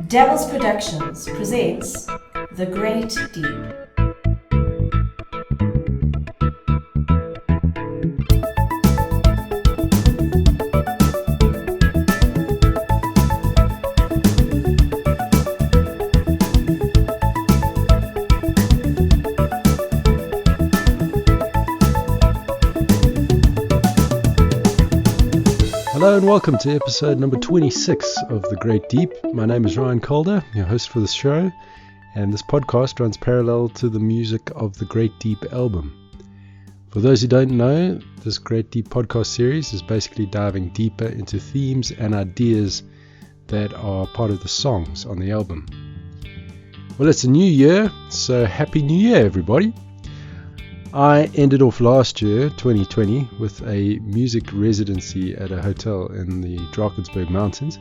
Devils Productions presents The Great Deep. Hello and welcome to episode number 26 of The Great Deep. My name is Ryan Calder, your host for this show, and this podcast runs parallel to the music of the Great Deep album. For those who don't know, this Great Deep podcast series is basically diving deeper into themes and ideas that are part of the songs on the album. Well, it's a new year, so Happy New Year, everybody! I ended off last year, 2020, with a music residency at a hotel in the Drakensberg Mountains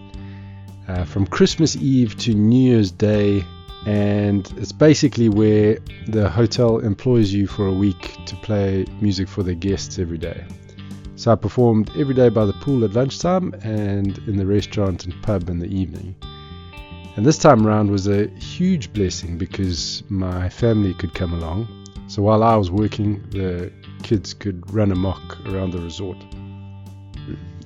from Christmas Eve to New Year's Day, and it's basically where the hotel employs you for a week to play music for their guests every day. So I performed every day by the pool at lunchtime and in the restaurant and pub in the evening. And this time around was a huge blessing because my family could come along. So while I was working, the kids could run amok around the resort.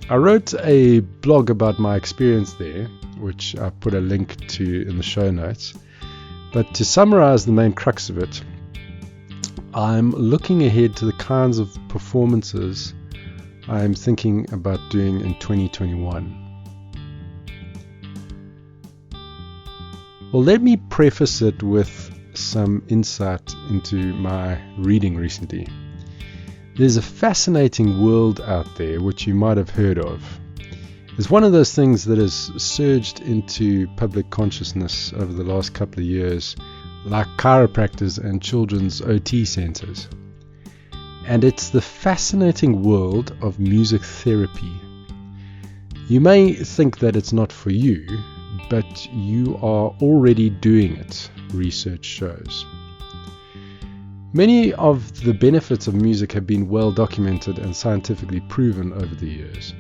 I wrote a blog about my experience there, which I put a link to in the show notes. But to summarize the main crux of it, I'm looking ahead to the kinds of performances I'm thinking about doing in 2021. Well, let me preface it with some insight into my reading recently. There's a fascinating world out there which you might have heard of. It's one of those things that has surged into public consciousness over the last couple of years, like chiropractors and children's OT centers. And it's the fascinating world of music therapy. You may think that it's not for you, but you are already doing it, research shows. Many of the benefits of music have been well documented and scientifically proven over the years.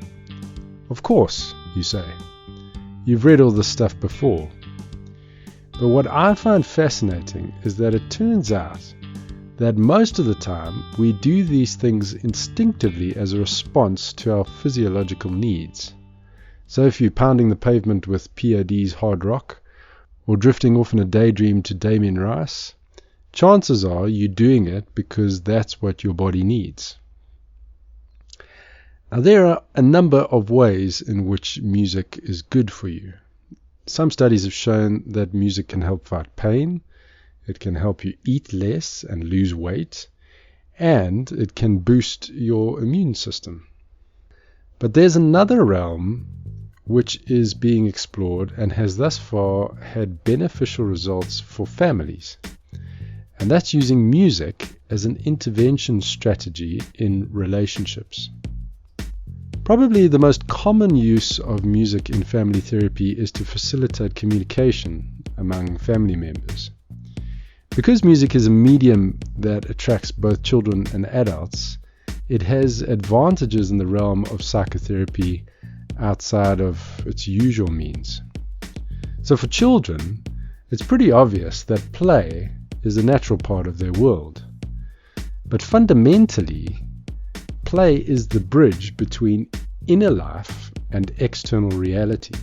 Of course, you say. You've read all this stuff before. But what I find fascinating is that it turns out that most of the time we do these things instinctively as a response to our physiological needs. So if you're pounding the pavement with POD's hard rock, or drifting off in a daydream to Damien Rice, chances are you're doing it because that's what your body needs. Now, there are a number of ways in which music is good for you. Some studies have shown that music can help fight pain, it can help you eat less and lose weight, and it can boost your immune system. But there's another realm which is being explored and has thus far had beneficial results for families. And that's using music as an intervention strategy in relationships. Probably the most common use of music in family therapy is to facilitate communication among family members. Because music is a medium that attracts both children and adults, it has advantages in the realm of psychotherapy outside of its usual means. So for children, it's pretty obvious that play is a natural part of their world. But fundamentally, play is the bridge between inner life and external reality.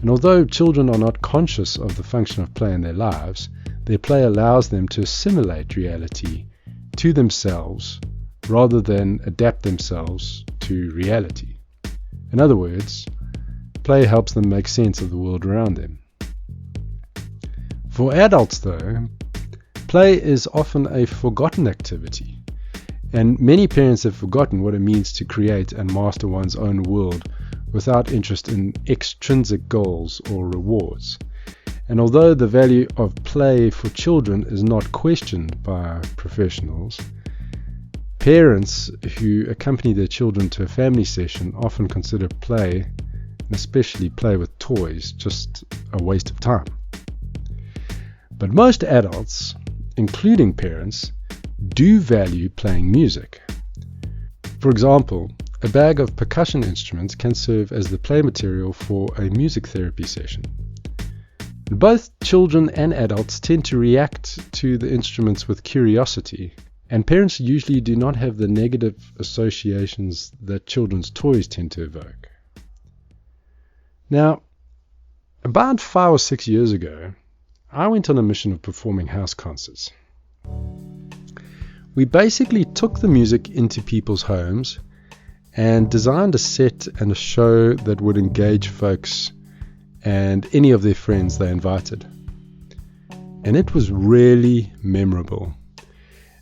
And although children are not conscious of the function of play in their lives, their play allows them to assimilate reality to themselves rather than adapt themselves to reality. In other words, play helps them make sense of the world around them. For adults, though, play is often a forgotten activity, and many parents have forgotten what it means to create and master one's own world without interest in extrinsic goals or rewards. And although the value of play for children is not questioned by professionals, parents who accompany their children to a family session often consider play, and especially play with toys, just a waste of time. But most adults, including parents, do value playing music. For example, a bag of percussion instruments can serve as the play material for a music therapy session. Both children and adults tend to react to the instruments with curiosity, and parents usually do not have the negative associations that children's toys tend to evoke. Now, about 5 or 6 years ago, I went on a mission of performing house concerts. We basically took the music into people's homes and designed a set and a show that would engage folks and any of their friends they invited. And it was really memorable.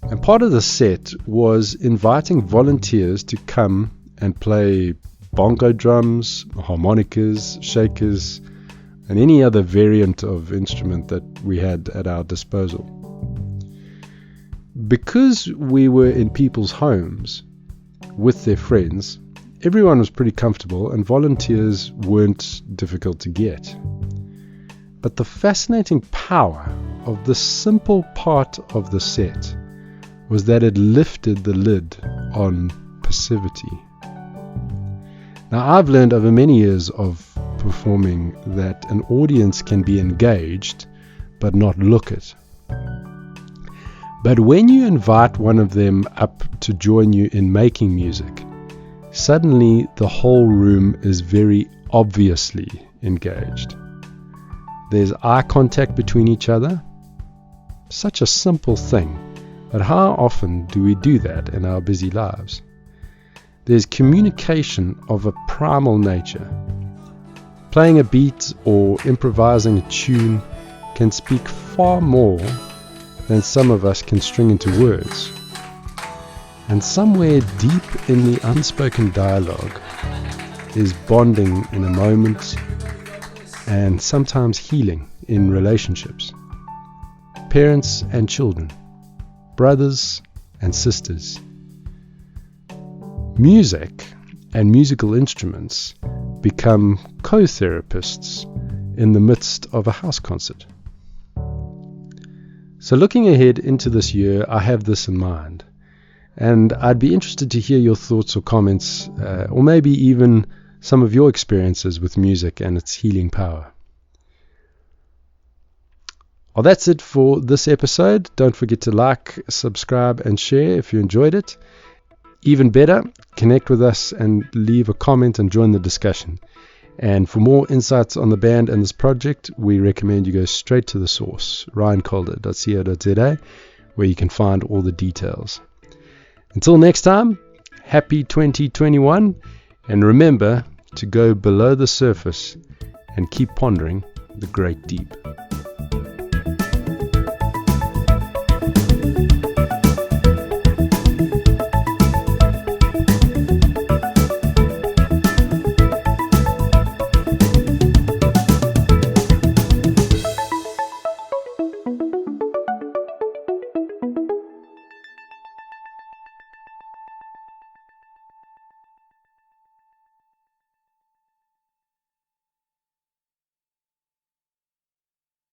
And part of the set was inviting volunteers to come and play bongo drums, harmonicas, shakers, and any other variant of instrument that we had at our disposal. Because we were in people's homes with their friends, everyone was pretty comfortable and volunteers weren't difficult to get. But the fascinating power of this simple part of the set was that it lifted the lid on passivity. Now, I've learned over many years of performing that an audience can be engaged but not look it. But when you invite one of them up to join you in making music, suddenly the whole room is very obviously engaged. There's eye contact between each other. Such a simple thing, but how often do we do that in our busy lives? There's communication of a primal nature. Playing a beat or improvising a tune can speak far more than some of us can string into words. And somewhere deep in the unspoken dialogue is bonding in a moment and sometimes healing in relationships. Parents and children, brothers and sisters. Music and musical instruments become co-therapists in the midst of a house concert. So looking ahead into this year, I have this in mind, and I'd be interested to hear your thoughts or comments, or maybe even some of your experiences with music and its healing power. Well, that's it for this episode. Don't forget to like, subscribe, and share if you enjoyed it. Even better, connect with us and leave a comment and join the discussion. And for more insights on the band and this project, we recommend you go straight to the source, ryancalder.co.za, where you can find all the details. Until next time, happy 2021, and remember to go below the surface and keep pondering the great deep.